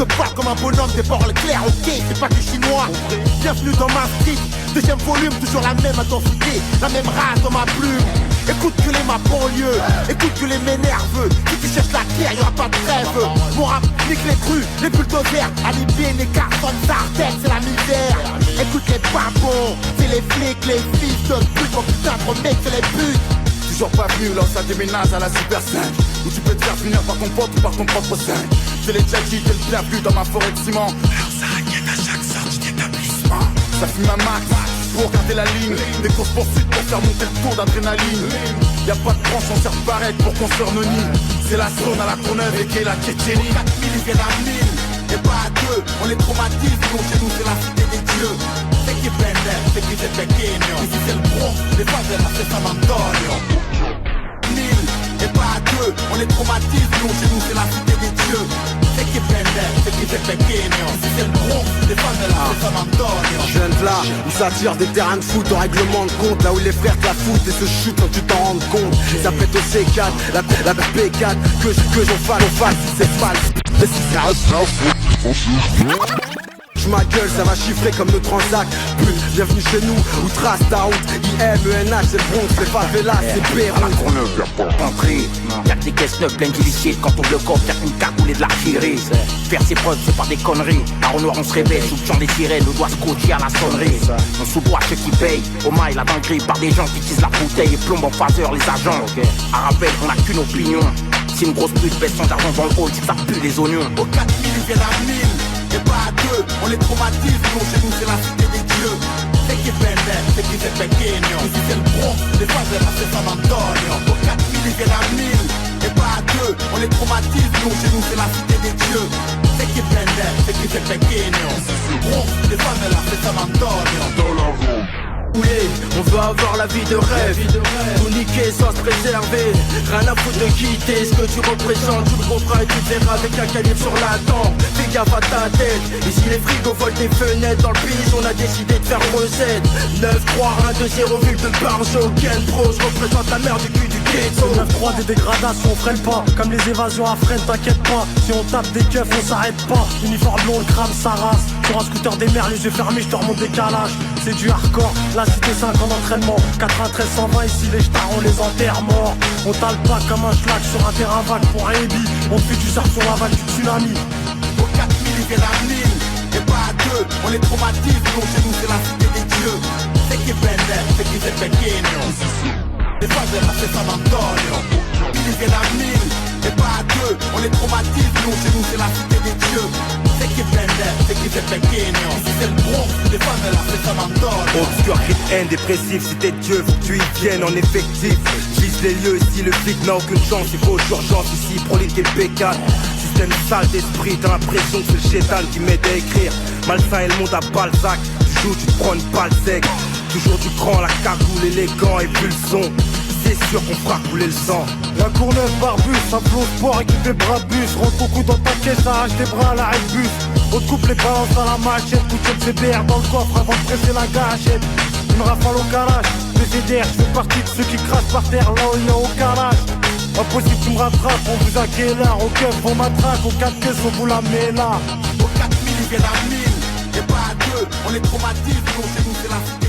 te parle comme un bonhomme, des paroles claires, ok, c'est pas du chinois. Bienvenue dans ma street, deuxième volume, toujours la même intensité, la même race dans ma plume. Écoute que les ma banlieue, écoute que les m'énerveux. Si tu cherches la guerre, y'aura pas de trêve. Mon rap nique les crues, les bulldozers, Alibé, les cartons, Sartec, c'est la misère. Écoute les babons, c'est les flics, les fils de pute. Mon putain de mec, c'est les putes. Toujours pas venu, là ça déménage à la Super 5 où tu peux te faire finir par ton pote ou par ton propre sein. Je l'ai déjà dit, t'es le bienvenu dans ma forêt de ciment. Alors ça inquiète à chaque sortie d'établissement. Ça fume un max pour garder la ligne. Des courses poursuites pour faire monter le taux d'adrénaline. Y'a pas de branche, on sert pareil pour construire nos nids. C'est la zone à la Courneuve et qui est la Tchétchénie. 4000 ils viennent à 1000 et pas à 2. On les traumatise, nous chez nous c'est la cité des dieux. C'est qui prende, c'est qui c'est pequeño. Ici c'est le Bronx, les favelas c'est San Antonio. 1000 et pas à 2. On les traumatise, nous chez nous c'est la cité des dieux. C'est qui prende, c'est qui c'est pequeño. Ici c'est le Bronx, les favelas c'est San Antonio. Je viens de là, où ça tire des terrains de foot en règlement de compte. Là où les frères te la foutent et se chutent sans que tu t'en rendes compte. Ça pète au C4, la P4, que j'en fasse, c'est false. Mais si ça je ma gueule, ça va chiffrer comme le Transac. Pute, bienvenue chez nous, où trace ta route. IMENH, c'est le Bronx, c'est favelas, c'est Beyrouth. Entrée, y'a que des caisses neuves pleines d'illicite. Quand on le coffre, y'a qu'une cagoule et de l'artillerie. Faire ses preuves, c'est pas des conneries. Par au noir, on se réveille, sous le champ des sirènes, le doigt scotché à la sonnerie. On sous-boit ceux qui payent, au mail, la dinguerie. Par des gens qui utilisent la bouteille et plombent en phaseur les agents. À rappel, on a qu'une opinion. Si une grosse pute baisse son argent dans le hall, c'est que ça pue les oignons. Au 4000 ils viennent à 1000 et pas à 2. On les traumatise, nous chez nous c'est la cité des dieux. C'est qui prende, c'est qui c'est pequeño. Ici c'est le Bronx, les favelas c'est San Antonio. Au 4000 ils viennent à 1000 et pas à 2. On les traumatise, nous chez nous c'est la cité des dieux. C'est qui prende, c'est qui c'est pequeño. Ici c'est le Bronx, les favelas c'est San Antonio. Dans la Rome. Oui, on veut avoir la vie de rêve, tout niquer sans se préserver. Rien à foutre de quitter ce que tu représentes. Tu le comprends et tu verras avec un calibre sur la tempe. Fais gaffe à ta tête. Ici les frigos volent des fenêtres. Dans le pays on a décidé de faire recette. 9, 3, 1, 2, 0, par jour. Ken Pro, je représente la mère du cul du ghetto. 9-3 des dégradations, on freine pas. Comme les évasions à freine, t'inquiète pas. Si on tape des keufs, on s'arrête pas. Uniforme long, le crame sa race. Sur un scooter des mers, les yeux fermés, je te remonte des calages. C'est du hardcore, la cité 5 en entraînement. 93 120 ici, les stars on les enterre morts. On tale pas comme un schlag sur un terrain vague pour un Ebi. On fait du surf sur la vague du tsunami. Au 4000 ils viennent à 1000 et pas à 2. On les traumatise, nous chez nous c'est la cité des dieux. C'est qui prende, c'est qui c'est pequeño. Les favelas c'est San Antonio. Ils viennent à 1000 et pas à 2. On les traumatise, nous chez nous c'est la cité des dieux. C'est qui prende, c'est qui c'est pequeño. Ici c'est le Bronx, les favelas c'est San Antonio. Obscur, cri de haine, dépressif, cité de Dieu, faut que tu y viennes en effectif. Vise les lieux, ici le flic n'a aucune chance, il faut urgence, ici prolique et P4. Système sale d'esprit, t'as l'impression que c'est le chétan qui m'aide à écrire. Malsain et le monde à Balzac, tu joues, tu te prends une balle sec. Toujours du cran, la cagoule, élégant et puis le son. C'est sûr qu'on fera couler le sang. La Courneuve Barbus, un flot sport équipé Brabus. Rentre beaucoup dans ta caisse, arrache des bras à la Airbus. On te coupe les balances à la machette. Coup de CBR dans le coffre avant de presser la gâchette. Une rafale au garage, PCDR, je fais partie de ceux qui crachent par terre là où il y a au garage. Impossible tu me rattrapes, on vous a quelle heure. Au keuf on m'attraque, au 4 caisses on vous la met là. Au 4000 ils viennent à 1000 et pas à 2. On les traumatise, nous chez nous c'est la cité.